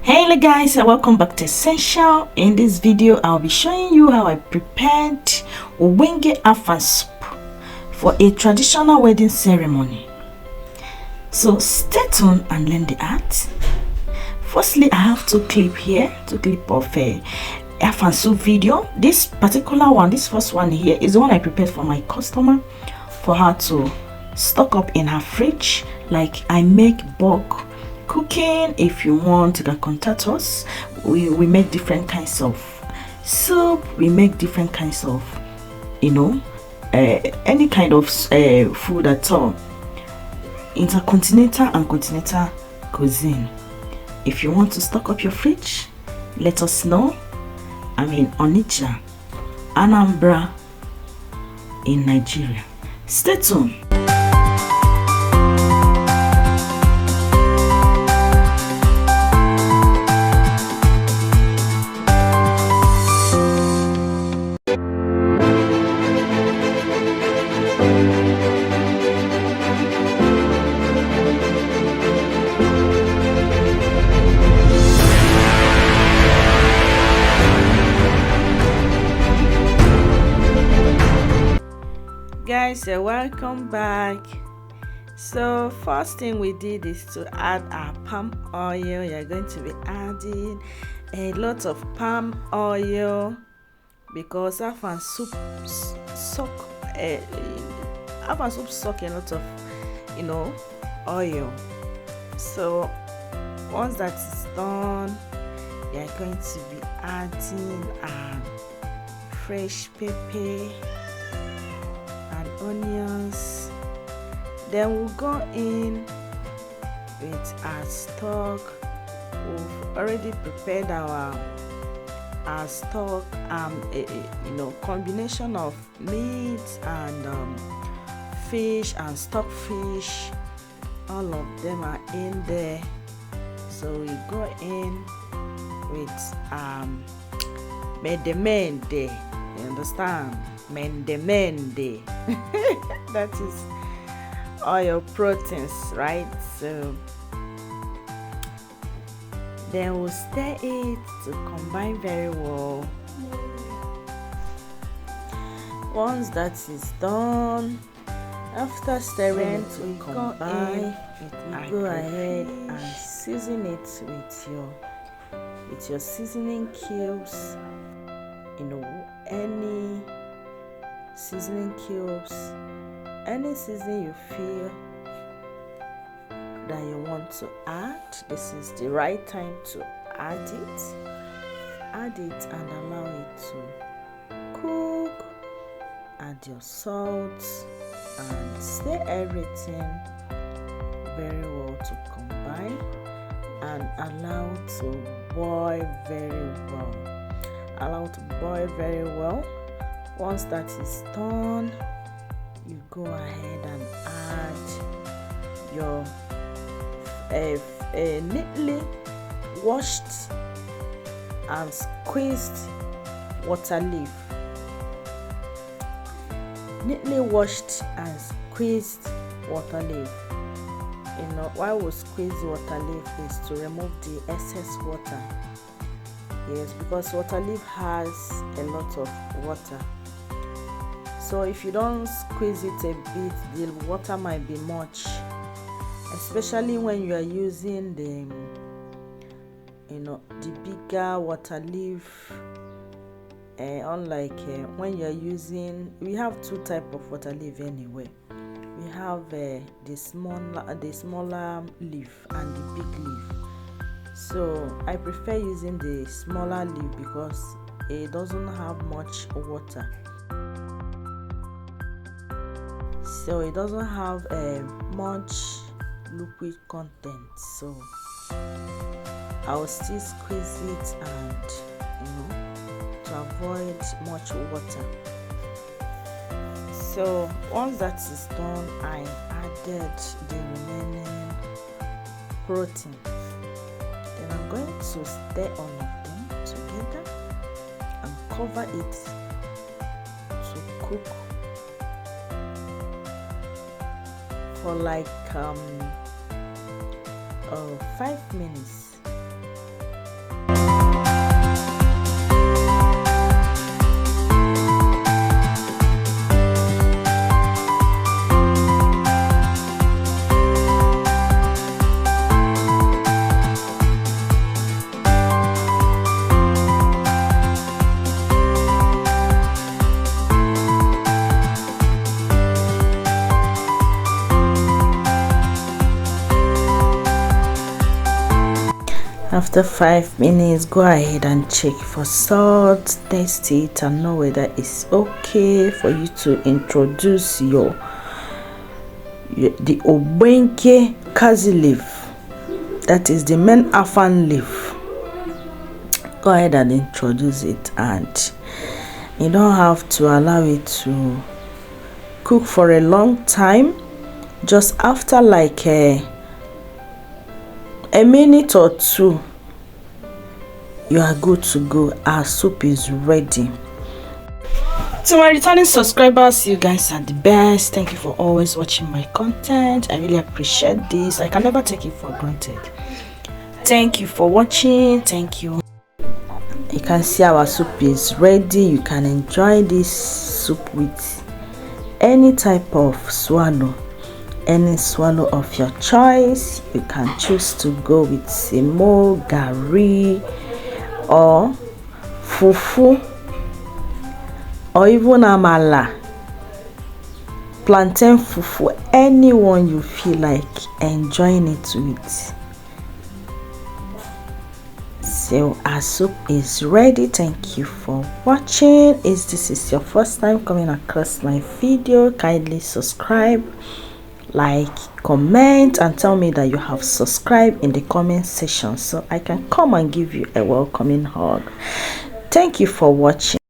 Hello guys, and welcome back to Essential. In this video I'll be showing you how I prepared Occasion AFANG soup for a traditional wedding ceremony. So stay tuned and learn the art. Firstly, I have two clips here, two clips of AFANG soup video. This particular one, this first one here, is the one I prepared for my customer for her to stock up in her fridge. Like I make bulk cooking. If you want, you can contact us. We make different kinds of soup, we make different kinds of any kind of food at all, intercontinental and continental cuisine. If you want to stock up your fridge, let us know. I'm in Onitsha, Anambra in Nigeria. Stay tuned. Guys, welcome back. So first thing we did is to add our palm oil. You're going to be adding a lot of palm oil because AFANG soup suck a lot of oil. So once that is done, you're going to be adding fresh pepper, onions. Then we'll go in with our stock. We've already prepared our stock, combination of meat and fish and stock fish. All of them are in there. So we go in with mende, you understand? Mende. That is oil proteins, right? So then we'll stir it to combine very well. Once that is done, after stirring to combine, go ahead and season it with your seasoning cubes. Any seasoning cubes, any seasoning you feel that you want to add. This is the right time to add it and allow it to cook. Add your salt and stir everything very well to combine and allow to boil very well. Once that is done, you go ahead and add your neatly washed and squeezed water leaf. Why we squeeze water leaf is to remove the excess water. Yes, because water leaf has a lot of water. So if you don't squeeze it a bit, the water might be much, especially when you are using the bigger water leaf. Unlike when you are using, we have two types of water leaf anyway. We have the smaller leaf and the big leaf. So I prefer using the smaller leaf because it doesn't have much water. So it doesn't have much liquid content. So I will still squeeze it and to avoid much water. So once that is done, I added the remaining protein. Then I'm going to stir all of them together and cover it to cook for like 5 minutes. After 5 minutes, go ahead and check for salt, taste it and know whether it's okay for you to introduce the obenke kazi leaf. That is the main afang leaf. Go ahead and introduce it, and you don't have to allow it to cook for a long time. Just after like a minute or two, you are good to go. Our soup is ready. To my returning subscribers, you guys are the best. Thank you for always watching my content. I really appreciate this. I can never take it for granted. Thank you for watching. Thank you. You can see our soup is ready. You can enjoy this soup with any type of swallow, any swallow of your choice. You can choose to go with semo, gari, or fufu, or even amala, plantain fufu, anyone you feel like enjoying it with. So our soup is ready. Thank you for watching. If this is your first time coming across my video, kindly subscribe, like, comment, and tell me that you have subscribed in the comment section so I can come and give you a welcoming hug. Thank you for watching.